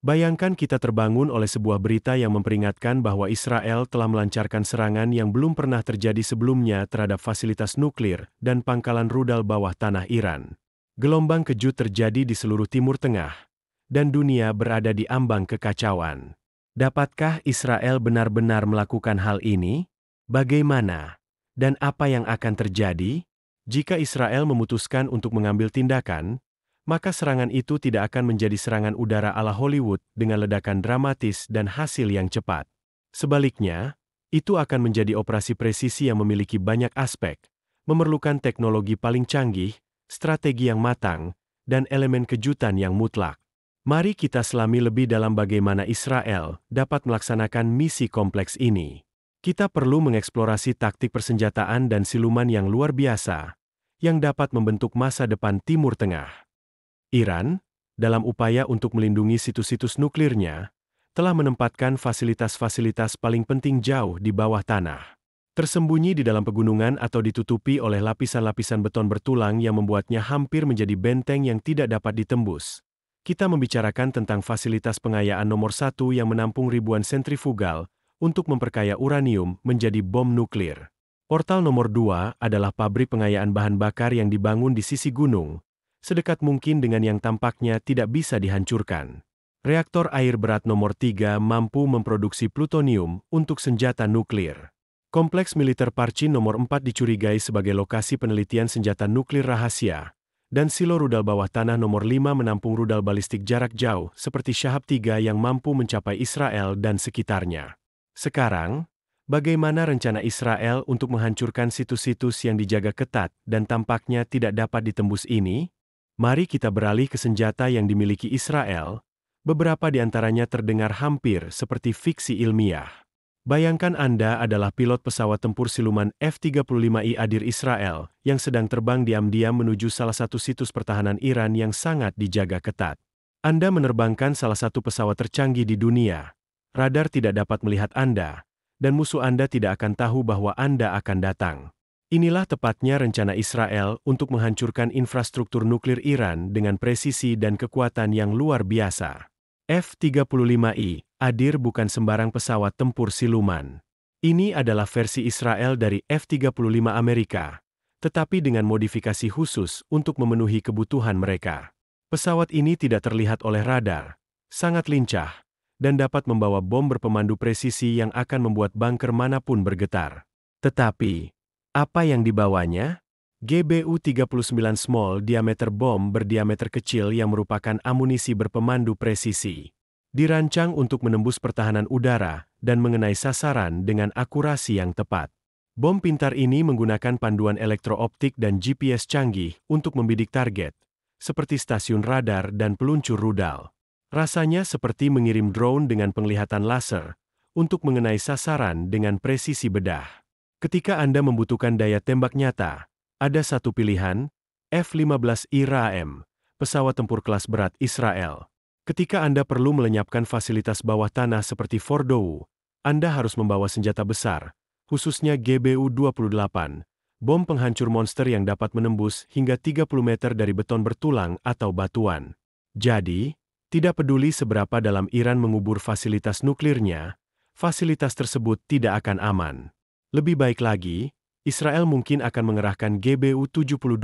Bayangkan kita terbangun oleh sebuah berita yang memperingatkan bahwa Israel telah melancarkan serangan yang belum pernah terjadi sebelumnya terhadap fasilitas nuklir dan pangkalan rudal bawah tanah Iran. Gelombang kejut terjadi di seluruh Timur Tengah, dan dunia berada di ambang kekacauan. Dapatkah Israel benar-benar melakukan hal ini? Bagaimana? Dan apa yang akan terjadi? Jika Israel memutuskan untuk mengambil tindakan, maka serangan itu tidak akan menjadi serangan udara ala Hollywood dengan ledakan dramatis dan hasil yang cepat. Sebaliknya, itu akan menjadi operasi presisi yang memiliki banyak aspek, memerlukan teknologi paling canggih, strategi yang matang, dan elemen kejutan yang mutlak. Mari kita selami lebih dalam bagaimana Israel dapat melaksanakan misi kompleks ini. Kita perlu mengeksplorasi taktik persenjataan dan siluman yang luar biasa, yang dapat membentuk masa depan Timur Tengah. Iran, dalam upaya untuk melindungi situs-situs nuklirnya, telah menempatkan fasilitas-fasilitas paling penting jauh di bawah tanah. Tersembunyi di dalam pegunungan atau ditutupi oleh lapisan-lapisan beton bertulang yang membuatnya hampir menjadi benteng yang tidak dapat ditembus. Kita membicarakan tentang fasilitas pengayaan nomor 1 yang menampung ribuan sentrifugal untuk memperkaya uranium menjadi bom nuklir. Portal nomor 2 adalah pabrik pengayaan bahan bakar yang dibangun di sisi gunung, sedekat mungkin dengan yang tampaknya tidak bisa dihancurkan. Reaktor air berat nomor 3 mampu memproduksi plutonium untuk senjata nuklir. Kompleks militer Parchin nomor 4 dicurigai sebagai lokasi penelitian senjata nuklir rahasia, dan silo rudal bawah tanah nomor 5 menampung rudal balistik jarak jauh seperti Shahab 3 yang mampu mencapai Israel dan sekitarnya. Sekarang, bagaimana rencana Israel untuk menghancurkan situs-situs yang dijaga ketat dan tampaknya tidak dapat ditembus ini? Mari kita beralih ke senjata yang dimiliki Israel. Beberapa di antaranya terdengar hampir seperti fiksi ilmiah. Bayangkan Anda adalah pilot pesawat tempur siluman F-35I Adir Israel yang sedang terbang diam-diam menuju salah satu situs pertahanan Iran yang sangat dijaga ketat. Anda menerbangkan salah satu pesawat tercanggih di dunia. Radar tidak dapat melihat Anda, dan musuh Anda tidak akan tahu bahwa Anda akan datang. Inilah tepatnya rencana Israel untuk menghancurkan infrastruktur nuklir Iran dengan presisi dan kekuatan yang luar biasa. F-35I, Adir bukan sembarang pesawat tempur siluman. Ini adalah versi Israel dari F-35 Amerika, tetapi dengan modifikasi khusus untuk memenuhi kebutuhan mereka. Pesawat ini tidak terlihat oleh radar, sangat lincah, dan dapat membawa bom berpemandu presisi yang akan membuat bunker manapun bergetar. Tetapi, apa yang dibawanya? GBU-39 Small Diameter Bom berdiameter kecil yang merupakan amunisi berpemandu presisi. Dirancang untuk menembus pertahanan udara dan mengenai sasaran dengan akurasi yang tepat. Bom pintar ini menggunakan panduan elektrooptik dan GPS canggih untuk membidik target, seperti stasiun radar dan peluncur rudal. Rasanya seperti mengirim drone dengan penglihatan laser untuk mengenai sasaran dengan presisi bedah. Ketika Anda membutuhkan daya tembak nyata, ada satu pilihan, F-15I Raem, pesawat tempur kelas berat Israel. Ketika Anda perlu melenyapkan fasilitas bawah tanah seperti Fordow, Anda harus membawa senjata besar, khususnya GBU-28, bom penghancur monster yang dapat menembus hingga 30 meter dari beton bertulang atau batuan. Jadi, tidak peduli seberapa dalam Iran mengubur fasilitas nuklirnya, fasilitas tersebut tidak akan aman. Lebih baik lagi, Israel mungkin akan mengerahkan GBU-72,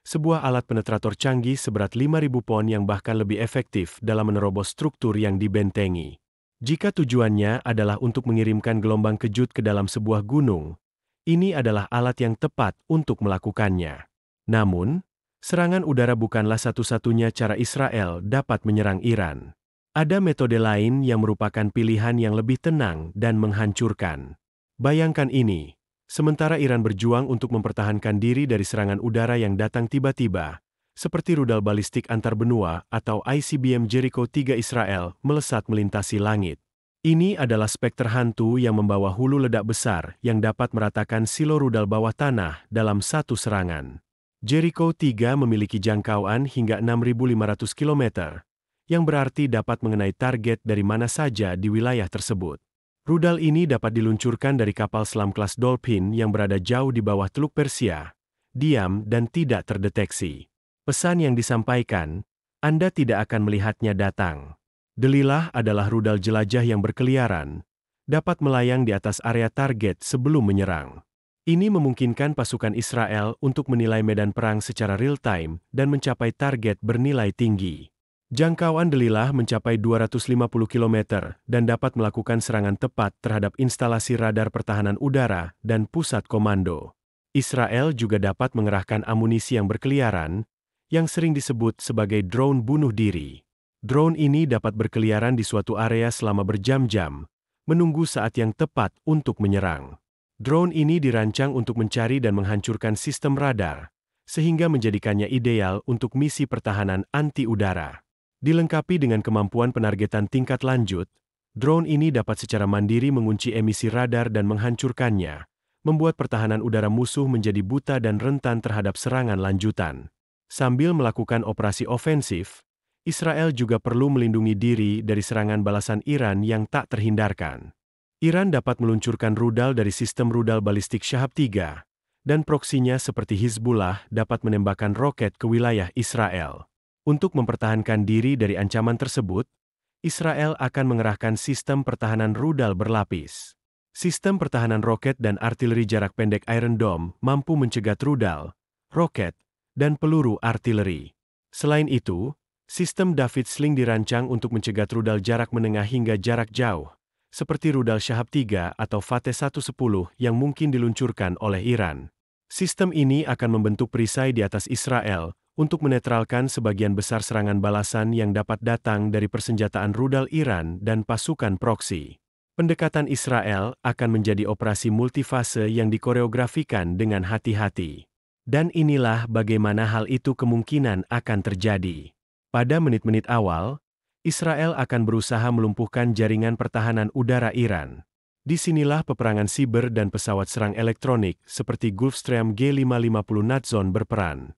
sebuah alat penetrator canggih seberat 5.000 pon yang bahkan lebih efektif dalam menerobos struktur yang dibentengi. Jika tujuannya adalah untuk mengirimkan gelombang kejut ke dalam sebuah gunung, ini adalah alat yang tepat untuk melakukannya. Namun, serangan udara bukanlah satu-satunya cara Israel dapat menyerang Iran. Ada metode lain yang merupakan pilihan yang lebih tenang dan menghancurkan. Bayangkan ini, sementara Iran berjuang untuk mempertahankan diri dari serangan udara yang datang tiba-tiba, seperti rudal balistik antar benua atau ICBM Jericho 3 Israel melesat melintasi langit. Ini adalah spekter hantu yang membawa hulu ledak besar yang dapat meratakan silo rudal bawah tanah dalam satu serangan. Jericho 3 memiliki jangkauan hingga 6.500 km, yang berarti dapat mengenai target dari mana saja di wilayah tersebut. Rudal ini dapat diluncurkan dari kapal selam kelas Dolphin yang berada jauh di bawah Teluk Persia, diam dan tidak terdeteksi. Pesan yang disampaikan, Anda tidak akan melihatnya datang. Delilah adalah rudal jelajah yang berkeliaran, dapat melayang di atas area target sebelum menyerang. Ini memungkinkan pasukan Israel untuk menilai medan perang secara real-time dan mencapai target bernilai tinggi. Jangkauan Delilah mencapai 250 km dan dapat melakukan serangan tepat terhadap instalasi radar pertahanan udara dan pusat komando. Israel juga dapat mengerahkan amunisi yang berkeliaran, yang sering disebut sebagai drone bunuh diri. Drone ini dapat berkeliaran di suatu area selama berjam-jam, menunggu saat yang tepat untuk menyerang. Drone ini dirancang untuk mencari dan menghancurkan sistem radar, sehingga menjadikannya ideal untuk misi pertahanan anti-udara. Dilengkapi dengan kemampuan penargetan tingkat lanjut, drone ini dapat secara mandiri mengunci emisi radar dan menghancurkannya, membuat pertahanan udara musuh menjadi buta dan rentan terhadap serangan lanjutan. Sambil melakukan operasi ofensif, Israel juga perlu melindungi diri dari serangan balasan Iran yang tak terhindarkan. Iran dapat meluncurkan rudal dari sistem rudal balistik Shahab-3, dan proksinya seperti Hizbullah dapat menembakkan roket ke wilayah Israel. Untuk mempertahankan diri dari ancaman tersebut, Israel akan mengerahkan sistem pertahanan rudal berlapis. Sistem pertahanan roket dan artileri jarak pendek Iron Dome mampu mencegat rudal, roket, dan peluru artileri. Selain itu, sistem David Sling dirancang untuk mencegat rudal jarak menengah hingga jarak jauh, seperti rudal Shahab-3 atau Fateh 110 yang mungkin diluncurkan oleh Iran. Sistem ini akan membentuk perisai di atas Israel untuk menetralkan sebagian besar serangan balasan yang dapat datang dari persenjataan rudal Iran dan pasukan proksi. Pendekatan Israel akan menjadi operasi multifase yang dikoreografikan dengan hati-hati. Dan inilah bagaimana hal itu kemungkinan akan terjadi. Pada menit-menit awal, Israel akan berusaha melumpuhkan jaringan pertahanan udara Iran. Disinilah peperangan siber dan pesawat serang elektronik seperti Gulfstream G550 Nadzone berperan.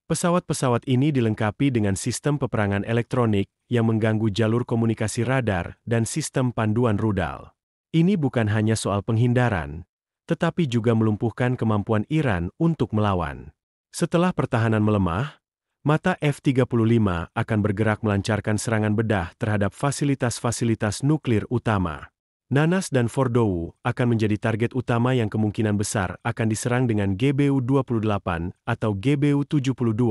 Pesawat-pesawat ini dilengkapi dengan sistem peperangan elektronik yang mengganggu jalur komunikasi radar dan sistem panduan rudal. Ini bukan hanya soal penghindaran, tetapi juga melumpuhkan kemampuan Iran untuk melawan. Setelah pertahanan melemah, mata F-35 akan bergerak melancarkan serangan bedah terhadap fasilitas-fasilitas nuklir utama. Nanas dan Fordow akan menjadi target utama yang kemungkinan besar akan diserang dengan GBU-28 atau GBU-72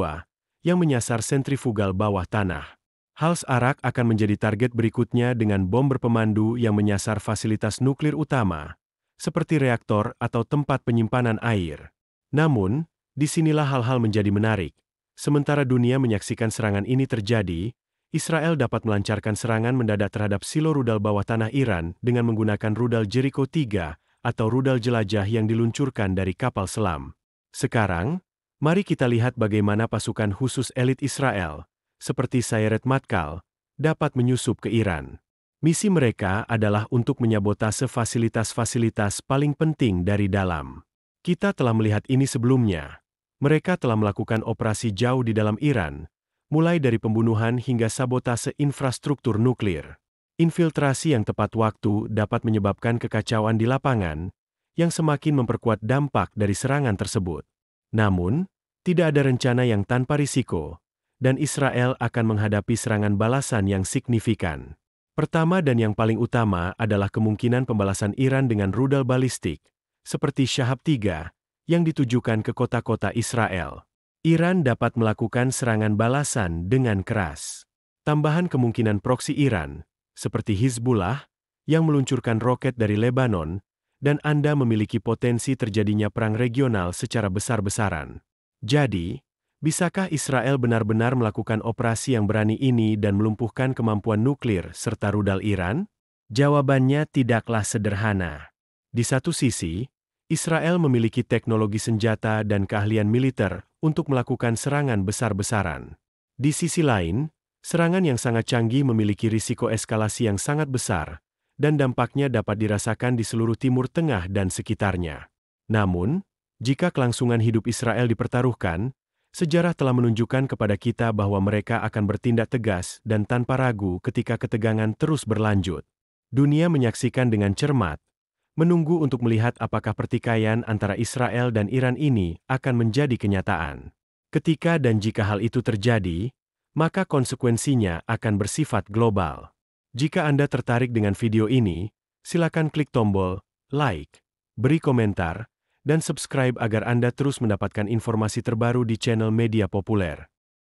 yang menyasar sentrifugal bawah tanah. Hals-Arak akan menjadi target berikutnya dengan bom berpemandu yang menyasar fasilitas nuklir utama, seperti reaktor atau tempat penyimpanan air. Namun, disinilah hal-hal menjadi menarik. Sementara dunia menyaksikan serangan ini terjadi, Israel dapat melancarkan serangan mendadak terhadap silo rudal bawah tanah Iran dengan menggunakan rudal Jericho-3 atau rudal jelajah yang diluncurkan dari kapal selam. Sekarang, mari kita lihat bagaimana pasukan khusus elit Israel, seperti Sayeret Matkal, dapat menyusup ke Iran. Misi mereka adalah untuk menyabotase fasilitas-fasilitas paling penting dari dalam. Kita telah melihat ini sebelumnya. Mereka telah melakukan operasi jauh di dalam Iran, mulai dari pembunuhan hingga sabotase infrastruktur nuklir. Infiltrasi yang tepat waktu dapat menyebabkan kekacauan di lapangan, yang semakin memperkuat dampak dari serangan tersebut. Namun, tidak ada rencana yang tanpa risiko, dan Israel akan menghadapi serangan balasan yang signifikan. Pertama dan yang paling utama adalah kemungkinan pembalasan Iran dengan rudal balistik, seperti Shahab-3, yang ditujukan ke kota-kota Israel. Iran dapat melakukan serangan balasan dengan keras. Tambahan kemungkinan proksi Iran, seperti Hizbullah, yang meluncurkan roket dari Lebanon, dan Anda memiliki potensi terjadinya perang regional secara besar-besaran. Jadi, bisakah Israel benar-benar melakukan operasi yang berani ini dan melumpuhkan kemampuan nuklir serta rudal Iran? Jawabannya tidaklah sederhana. Di satu sisi, Israel memiliki teknologi senjata dan keahlian militer untuk melakukan serangan besar-besaran. Di sisi lain, serangan yang sangat canggih memiliki risiko eskalasi yang sangat besar, dan dampaknya dapat dirasakan di seluruh Timur Tengah dan sekitarnya. Namun, jika kelangsungan hidup Israel dipertaruhkan, sejarah telah menunjukkan kepada kita bahwa mereka akan bertindak tegas dan tanpa ragu ketika ketegangan terus berlanjut. Dunia menyaksikan dengan cermat, menunggu untuk melihat apakah pertikaian antara Israel dan Iran ini akan menjadi kenyataan. Ketika dan jika hal itu terjadi, maka konsekuensinya akan bersifat global. Jika Anda tertarik dengan video ini, silakan klik tombol like, beri komentar, dan subscribe agar Anda terus mendapatkan informasi terbaru di channel Media Populer.